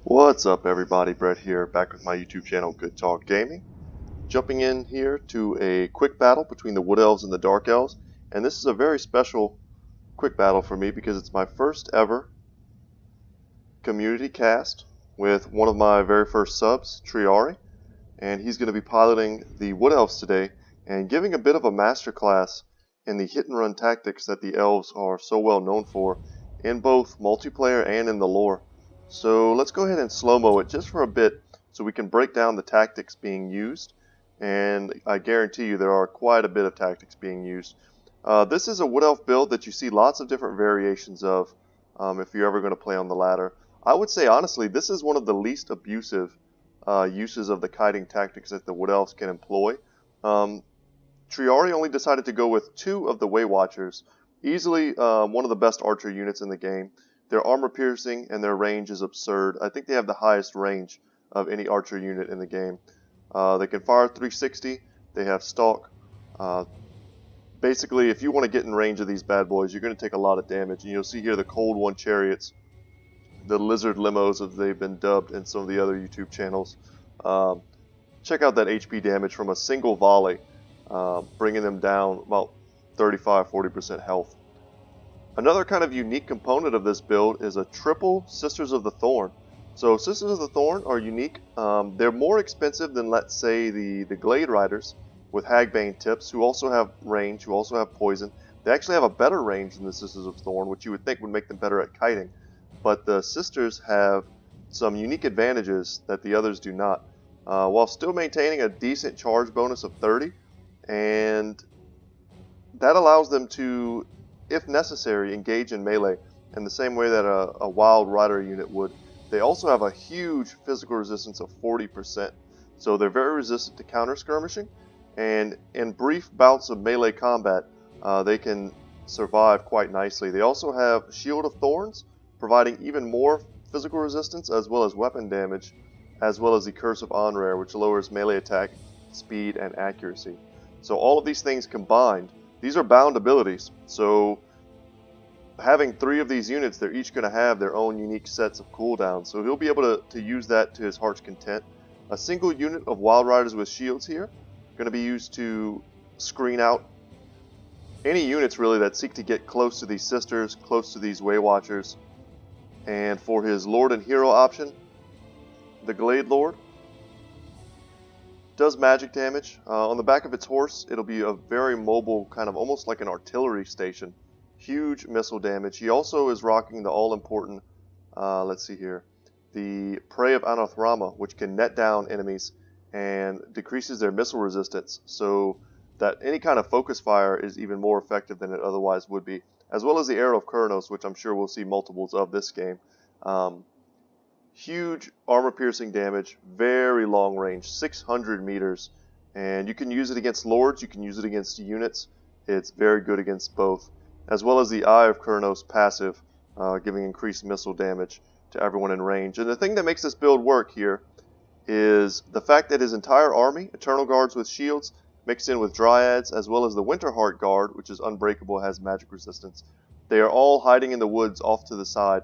What's up everybody, Brett here, back with my YouTube channel Good Talk Gaming. Jumping in here to a quick battle between the Wood Elves and the Dark Elves, and this is a very special quick battle for me because it's my first ever community cast with one of my very first subs, Triiari, and he's going to be piloting the Wood Elves today and giving a bit of a masterclass in the hit and run tactics that the Elves are so well known for in both multiplayer and in the lore. So let's go ahead and slow-mo it just for a bit so we can break down the tactics being used, and I guarantee you there are quite a bit of tactics being used. This is a Wood Elf build that you see lots of different variations of if you're ever going to play on the ladder. I would say honestly this is one of the least abusive uses of the kiting tactics that the Wood Elves can employ. Triiari only decided to go with 2 of the Way Watchers, easily one of the best archer units in the game. Their armor piercing and their range is absurd. I think they have the highest range of any archer unit in the game. They can fire 360, they have stalk. Basically, if you want to get in range of these bad boys, you're going to take a lot of damage. And you'll see here the Cold One chariots, the lizard limos as they've been dubbed in some of the other YouTube channels. Check out that HP damage from a single volley, bringing them down about 35-40% health. Another kind of unique component of this build is a triple Sisters of the Thorn. So Sisters of the Thorn are unique. They're more expensive than, let's say, the Glade Riders with Hagbane tips, who also have range, who also have poison. They actually have a better range than the Sisters of Thorn, which you would think would make them better at kiting. But the Sisters have some unique advantages that the others do not, while still maintaining a decent charge bonus of 30, and that allows them to, if necessary, engage in melee in the same way that a Wild Rider unit would. They also have a huge physical resistance of 40%, so they're very resistant to counter skirmishing, and in brief bouts of melee combat, they can survive quite nicely. They also have Shield of Thorns, providing even more physical resistance as well as weapon damage, as well as the Curse of Onrare, which lowers melee attack, speed, and accuracy. So all of these things combined, these are bound abilities, so having 3 of these units, they're each going to have their own unique sets of cooldowns, so he'll be able to use that to his heart's content. A single unit of Wild Riders with shields here, going to be used to screen out any units really that seek to get close to these Sisters, close to these Way Watchers. And for his Lord and Hero option, the Glade Lord does magic damage. On the back of its horse, it'll be a very mobile, kind of almost like an artillery station. Huge missile damage. He also is rocking the all-important, let's see here, the Prey of Anathrama, which can net down enemies and decreases their missile resistance, so that any kind of focus fire is even more effective than it otherwise would be, as well as the Arrow of Kurnos, which I'm sure we'll see multiples of this game. Huge armor-piercing damage, very long range, 600 meters, and you can use it against lords, you can use it against units. It's very good against both, as well as the Eye of Kurnos passive, giving increased missile damage to everyone in range. And the thing that makes this build work here is the fact that his entire army, Eternal Guards with shields, mixed in with Dryads, as well as the Winterheart Guard, which is unbreakable, has magic resistance. They are all hiding in the woods off to the side.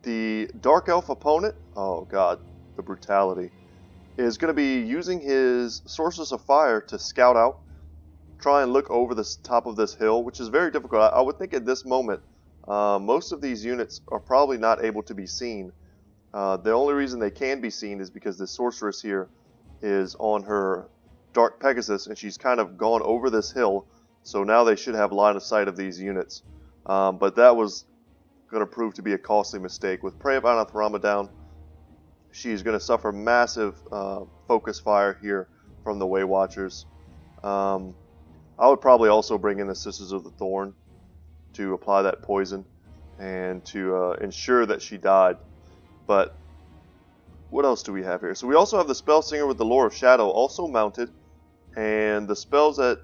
The Dark Elf opponent, oh god, the brutality, is going to be using his Sorceress of Fire to scout out, try and look over the top of this hill, which is very difficult. I would think at this moment, most of these units are probably not able to be seen. The only reason they can be seen is because the Sorceress here is on her Dark Pegasus, and she's kind of gone over this hill, so now they should have line of sight of these units. But that was going to prove to be a costly mistake. With Prey of Anathrama down, she's going to suffer massive focus fire here from the Way Watchers. I would probably also bring in the Sisters of the Thorn to apply that poison and to ensure that she died. But what else do we have here? So we also have the Spellsinger with the Lore of Shadow also mounted, and the spells that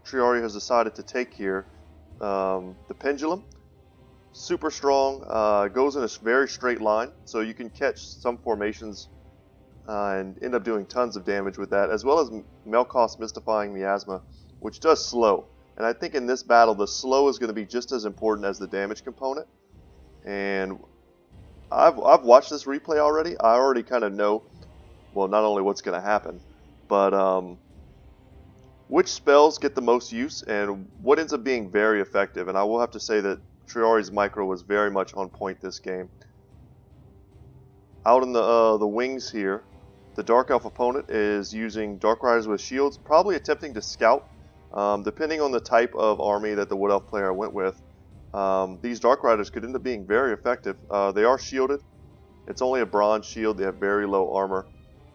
Triiari has decided to take here, the Pendulum, super strong, goes in a very straight line, so you can catch some formations and end up doing tons of damage with that, as well as Melkoth's Mystifying Miasma, which does slow. And I think in this battle, the slow is going to be just as important as the damage component. And I've watched this replay already. I already kind of know, well, not only what's going to happen, but which spells get the most use and what ends up being very effective. And I will have to say that Triari's micro was very much on point this game. Out in the wings here, the Dark Elf opponent is using Dark Riders with shields, probably attempting to scout. Depending on the type of army that the Wood Elf player went with, these Dark Riders could end up being very effective. They are shielded. It's only a bronze shield. They have very low armor.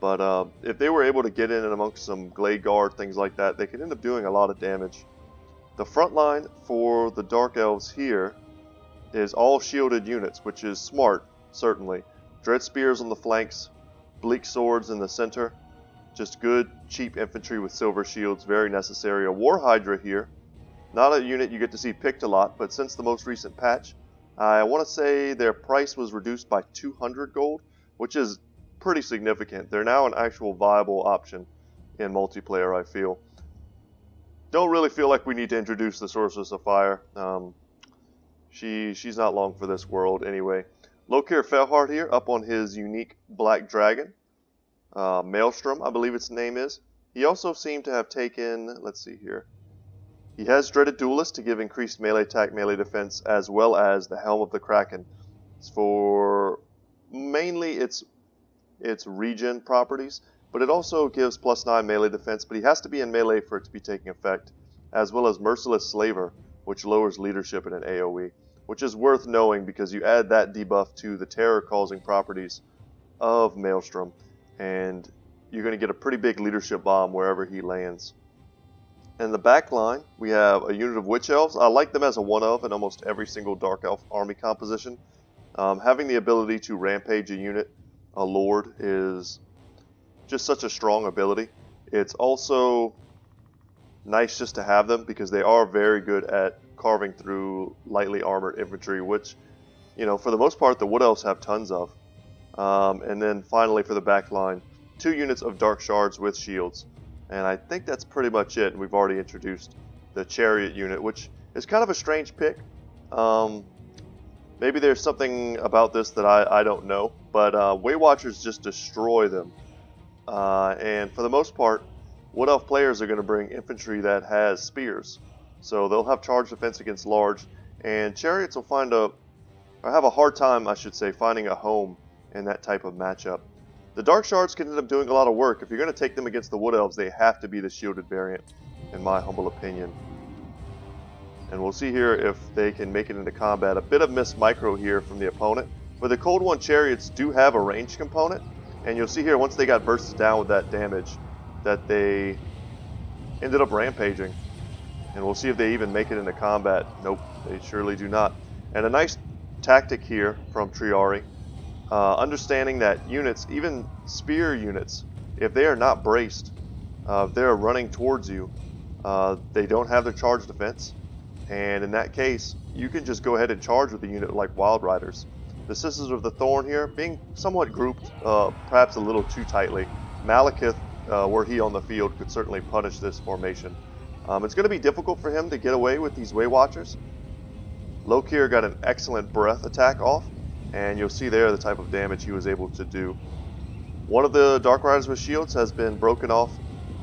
But if they were able to get in and amongst some Glade Guard, things like that, they could end up doing a lot of damage. The front line for the Dark Elves here is all shielded units, which is smart, certainly. Dread Spears on the flanks, Bleak Swords in the center. Just good, cheap infantry with silver shields, very necessary. A War Hydra here. Not a unit you get to see picked a lot, but since the most recent patch, I want to say their price was reduced by 200 gold, which is pretty significant. They're now an actual viable option in multiplayer, I feel. Don't really feel like we need to introduce the Sorceress of Fire. She's not long for this world anyway. Lokir Felhard here, up on his unique Black Dragon. Maelstrom, I believe its name is. He also seemed to have taken, let's see here. He has Dreaded Duelist to give increased melee attack, melee defense, as well as the Helm of the Kraken. It's for mainly its regen properties, but it also gives +9 melee defense, but he has to be in melee for it to be taking effect, as well as Merciless Slaver, which lowers leadership in an AoE, which is worth knowing because you add that debuff to the terror-causing properties of Maelstrom, and you're going to get a pretty big leadership bomb wherever he lands. In the back line, we have a unit of Witch Elves. I like them as a one-of in almost every single Dark Elf army composition. Having the ability to rampage a unit, a Lord, is just such a strong ability. It's also nice just to have them because they are very good at carving through lightly armored infantry, which, you know, for the most part, the Wood Elves have tons of. And then finally for the back line, 2 units of Dark Shards with shields. And I think that's pretty much it. We've already introduced the Chariot unit, which is kind of a strange pick. Maybe there's something about this that I don't know, but Way Watchers just destroy them. And for the most part, Wood Elf players are going to bring infantry that has spears. So they'll have charge defense against large, and Chariots will have a hard time, I should say, finding a home in that type of matchup. The Dark Shards can end up doing a lot of work. If you're going to take them against the Wood Elves, they have to be the shielded variant, in my humble opinion. And we'll see here if they can make it into combat. A bit of missed micro here from the opponent, but the Cold One Chariots do have a range component, and you'll see here once they got bursted down with that damage that they ended up rampaging. And we'll see if they even make it into combat. Nope, they surely do not. And a nice tactic here from Triari. Understanding that units, even spear units, if they are not braced, if they're running towards you, they don't have their charge defense. And in that case, you can just go ahead and charge with a unit like Wild Riders. The Sisters of the Thorn here, being somewhat grouped, perhaps a little too tightly. Malekith, were he on the field, could certainly punish this formation. It's going to be difficult for him to get away with these Way Watchers. Lokir got an excellent breath attack off, and you'll see there the type of damage he was able to do. One of the Dark Riders with shields has been broken off,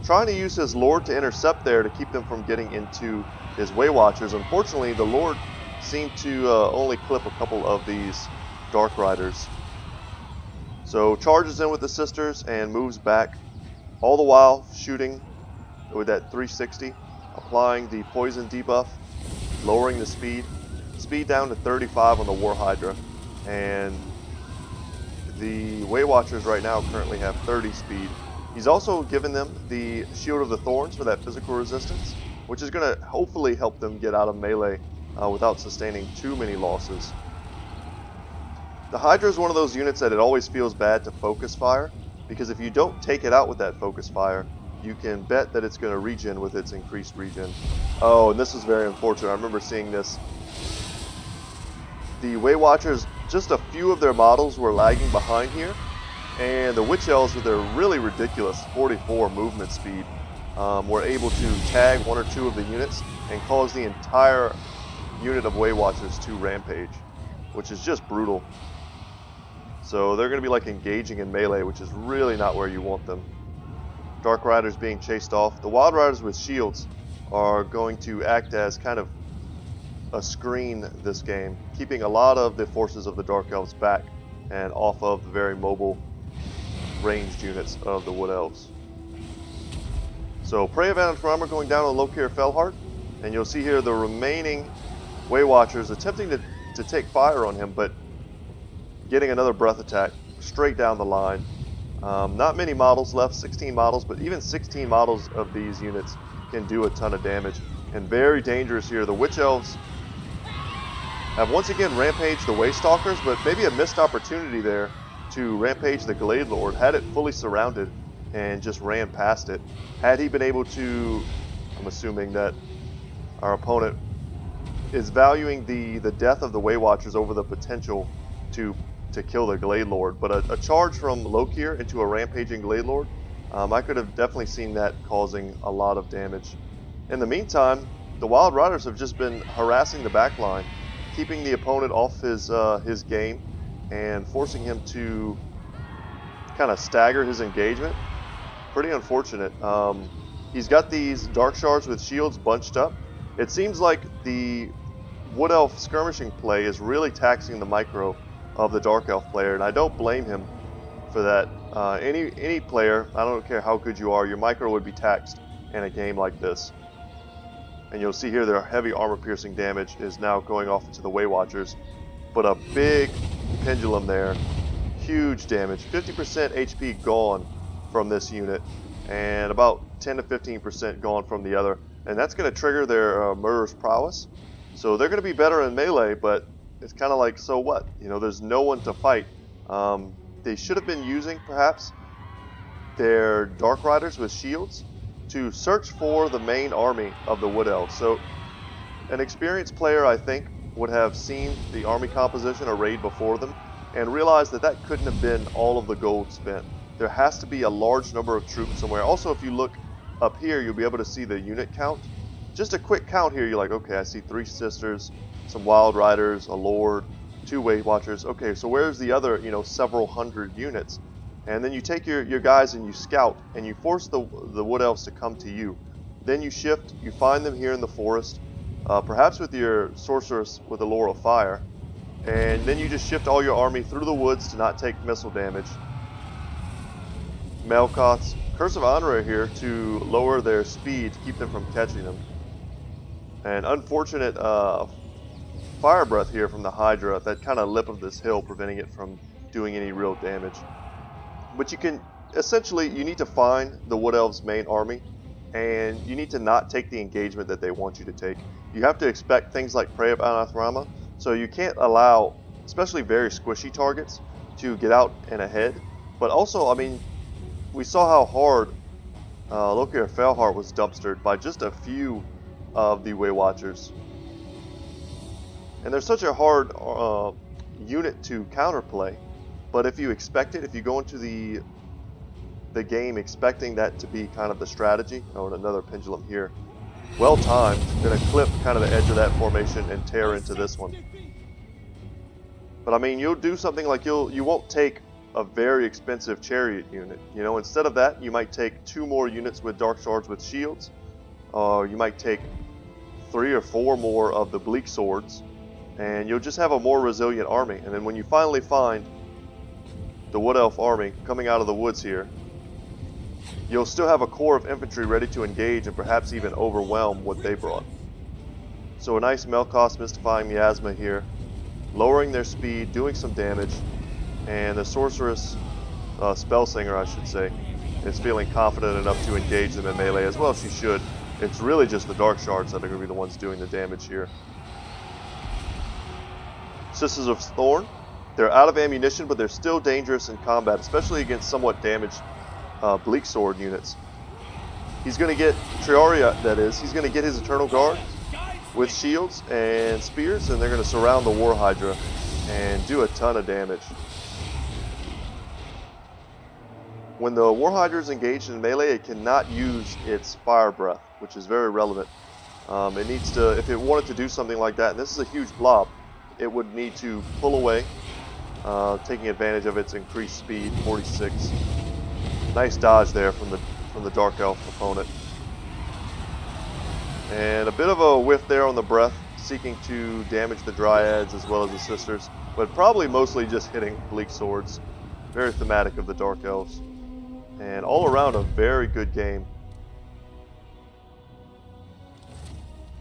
trying to use his Lord to intercept there to keep them from getting into his Way Watchers. Unfortunately, the Lord seemed to only clip a couple of these Dark Riders. So charges in with the Sisters and moves back, all the while shooting with that 360, applying the poison debuff, lowering the speed down to 35 on the War Hydra, and the Way Watchers right now currently have 30 speed. He's also given them the Shield of the Thorns for that physical resistance, which is going to hopefully help them get out of melee without sustaining too many losses. The Hydra is one of those units that it always feels bad to focus fire, because if you don't take it out with that focus fire, you can bet that it's going to regen with its increased regen. Oh, and this is very unfortunate. I remember seeing this. The Way Watchers, just a few of their models were lagging behind here, and the Witch Elves with their really ridiculous 44 movement speed were able to tag 1 or 2 of the units and cause the entire unit of Way Watchers to rampage, which is just brutal. So they're going to be like engaging in melee, which is really not where you want them. Dark Riders being chased off. The Wild Riders with shields are going to act as kind of a screen this game, keeping a lot of the forces of the Dark Elves back and off of the very mobile ranged units of the Wood Elves. So Prey of Anathema going down on Lokir Felhart, and you'll see here the remaining Way Watchers attempting to take fire on him, but getting another breath attack straight down the line. Not many models left, 16 models, but even 16 models of these units can do a ton of damage. And very dangerous here. The Witch Elves have once again rampaged the Waystalkers, but maybe a missed opportunity there to rampage the Glade Lord. Had it fully surrounded and just ran past it. Had he been able to, I'm assuming that our opponent is valuing the death of the Way Watchers over the potential to kill the Glade Lord, but a charge from Lokir into a rampaging Glade Lord, I could have definitely seen that causing a lot of damage. In the meantime, the Wild Riders have just been harassing the back line, keeping the opponent off his game and forcing him to kind of stagger his engagement. Pretty unfortunate. He's got these Dark Shards with shields bunched up. It seems like the Wood Elf skirmishing play is really taxing the micro of the Dark Elf player, and I don't blame him for that. Any player, I don't care how good you are, your micro would be taxed in a game like this. And you'll see here their heavy armor piercing damage is now going off into the Way Watchers, but a big pendulum there, huge damage, 50% HP gone from this unit, and about 10 to 15% gone from the other, and that's going to trigger their Murderous Prowess. So they're going to be better in melee, but it's kind of like, so what? You know, there's no one to fight. They should have been using, perhaps, their Dark Riders with shields to search for the main army of the Wood Elves. So an experienced player, I think, would have seen the army composition arrayed before them and realized that that couldn't have been all of the gold spent. There has to be a large number of troops somewhere. Also, if you look up here, you'll be able to see the unit count. Just a quick count here, you're like, okay, I see 3 Sisters, some Wild Riders, a Lord, 2 Way Watchers. Okay, so where's the other, several hundred units? And then you take your guys and you scout, and you force the Wood Elves to come to you. Then you shift, you find them here in the forest, perhaps with your Sorceress with a Lure of Fire, and then you just shift all your army through the woods to not take missile damage. Melkoth's Curse of Honor here to lower their speed to keep them from catching them. An unfortunate fire breath here from the Hydra at that kind of lip of this hill, preventing it from doing any real damage. But you can, essentially, you need to find the Wood Elves' main army, and you need to not take the engagement that they want you to take. You have to expect things like Prey of Anathema, so you can't allow, especially very squishy targets, to get out and ahead. But also, I mean, we saw how hard Lokir Felhart was dumpstered by just a few of the Way Watchers. And they're such a hard unit to counterplay, but if you expect it, if you go into the game expecting that to be kind of the strategy, and another pendulum here, well timed, going to clip kind of the edge of that formation and tear into this one. But I mean, you'll do something like you won't take a very expensive chariot unit. Instead of that, you might take 2 more units with Dark Shards with shields, or you might take 3 or 4 more of the Bleak Swords, and you'll just have a more resilient army. And then when you finally find the Wood Elf army coming out of the woods here, you'll still have a core of infantry ready to engage and perhaps even overwhelm what they brought. So a nice Melkoth Mystifying Miasma here, lowering their speed, doing some damage, and the Sorceress, Spellsinger I should say, is feeling confident enough to engage them in melee, as well as she should. It's really just the Dark Shards that are going to be the ones doing the damage here. Sisters of Thorn, they're out of ammunition, but they're still dangerous in combat, especially against somewhat damaged Bleak Sword units. He's going to get Triaria, that is. He's going to get his Eternal Guard with shields and spears, and they're going to surround the War Hydra and do a ton of damage. When the War Hydra is engaged in melee, it cannot use its Fire Breath, which is very relevant. It needs to, if it wanted to do something like that, and this is a huge blob, it would need to pull away, taking advantage of its increased speed, 46. Nice dodge there from the Dark Elf opponent. And a bit of a whiff there on the breath, seeking to damage the Dryads as well as the Sisters, but probably mostly just hitting Bleak Swords. Very thematic of the Dark Elves. And all around a very good game.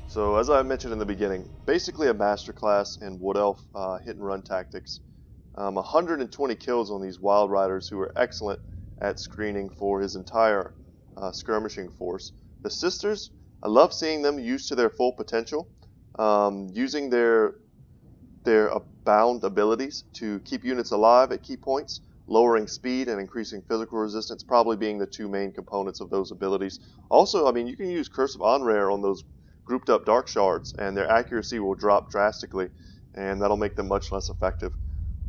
So as I mentioned in the beginning, basically a masterclass in Wood Elf hit and run tactics. 120 kills on these Wild Riders who are excellent at screening for his entire skirmishing force. The Sisters, I love seeing them used to their full potential, using their abound abilities to keep units alive at key points, lowering speed and increasing physical resistance, probably being the two main components of those abilities. Also, I mean, you can use Curse of Onrare on those grouped up Dark Shards, and their accuracy will drop drastically, and that'll make them much less effective.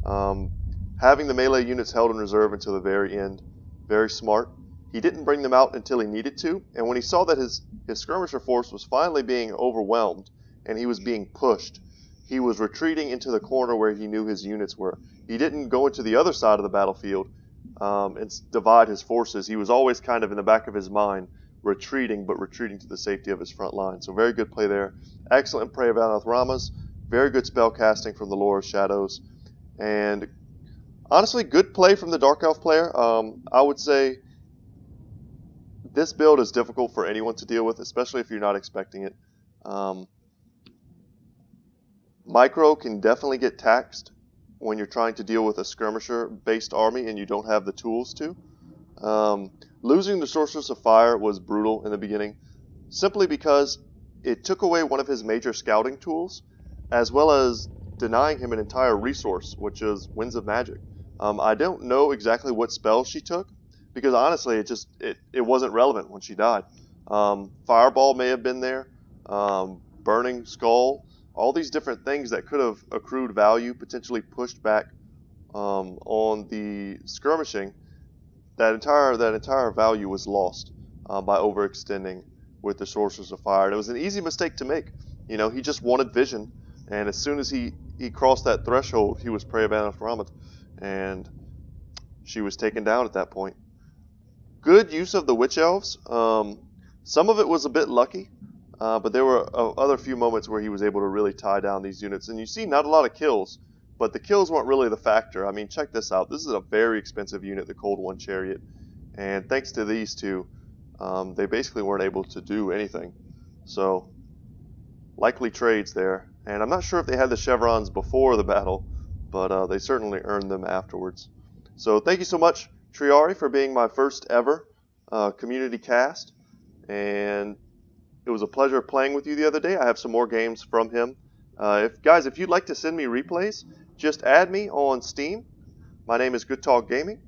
Having the melee units held in reserve until the very end, very smart. He didn't bring them out until he needed to, and when he saw that his skirmisher force was finally being overwhelmed and he was being pushed, he was retreating into the corner where he knew his units were. He didn't go into the other side of the battlefield and divide his forces. He was always kind of in the back of his mind retreating, but retreating to the safety of his front line. So very good play there. Excellent play of Anathramas. Very good spell casting from the Lore of Shadows. And honestly, good play from the Dark Elf player. I would say this build is difficult for anyone to deal with, especially if you're not expecting it. Micro can definitely get taxed when you're trying to deal with a skirmisher-based army and you don't have the tools to. Losing the Sorceress of Fire was brutal in the beginning, simply because it took away one of his major scouting tools, as well as denying him an entire resource, which is Winds of Magic. I don't know exactly what spell she took, because honestly, it wasn't relevant when she died. Fireball may have been there, Burning Skull, all these different things that could have accrued value, potentially pushed back on the skirmishing. That entire value was lost by overextending with the Sorceress of Fire. And it was an easy mistake to make. You know, he just wanted vision, and as soon as he crossed that threshold, he was prey of Anathramas, and she was taken down at that point. Good use of the Witch Elves. Some of it was a bit lucky, but there were other few moments where he was able to really tie down these units. And you see not a lot of kills, but the kills weren't really the factor. I mean, check this out. This is a very expensive unit, the Cold One Chariot. And thanks to these two, they basically weren't able to do anything. So, likely trades there. And I'm not sure if they had the chevrons before the battle, but they certainly earned them afterwards. So thank you so much, Triiari, for being my first ever community cast. And it was a pleasure playing with you the other day. I have some more games from him. If you'd like to send me replays, just add me on Steam. My name is Good Talk Gaming.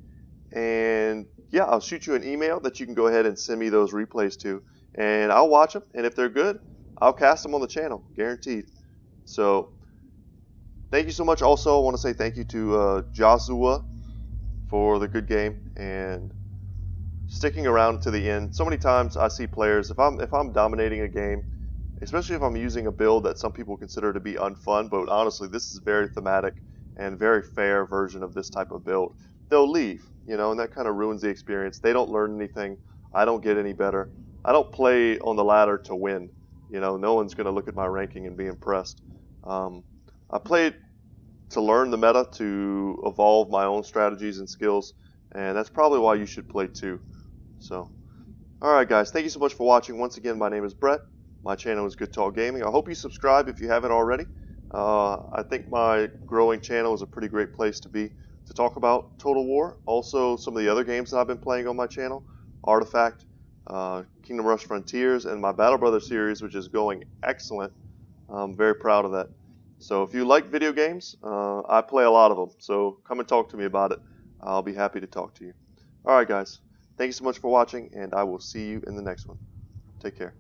And yeah, I'll shoot you an email that you can go ahead and send me those replays to. And I'll watch them. And if they're good, I'll cast them on the channel, guaranteed. So thank you so much. Also, I want to say thank you to Joshua for the good game and sticking around to the end. So many times I see players, if I'm dominating a game, especially if I'm using a build that some people consider to be unfun, but honestly this is a very thematic and very fair version of this type of build, they'll leave, you know, and that kind of ruins the experience. They don't learn anything. I don't get any better. I don't play on the ladder to win. You know, no one's going to look at my ranking and be impressed. I played to learn the meta, to evolve my own strategies and skills, and that's probably why you should play too. So, alright guys, thank you so much for watching. Once again, my name is Brett. My channel is Good Talk Gaming. I hope you subscribe if you haven't already. I think my growing channel is a pretty great place to be to talk about Total War. Also, some of the other games that I've been playing on my channel, Artifact, Kingdom Rush Frontiers, and my Battle Brothers series, which is going excellent. I'm very proud of that. So if you like video games, I play a lot of them. So come and talk to me about it. I'll be happy to talk to you. Alright guys, thank you so much for watching, and I will see you in the next one. Take care.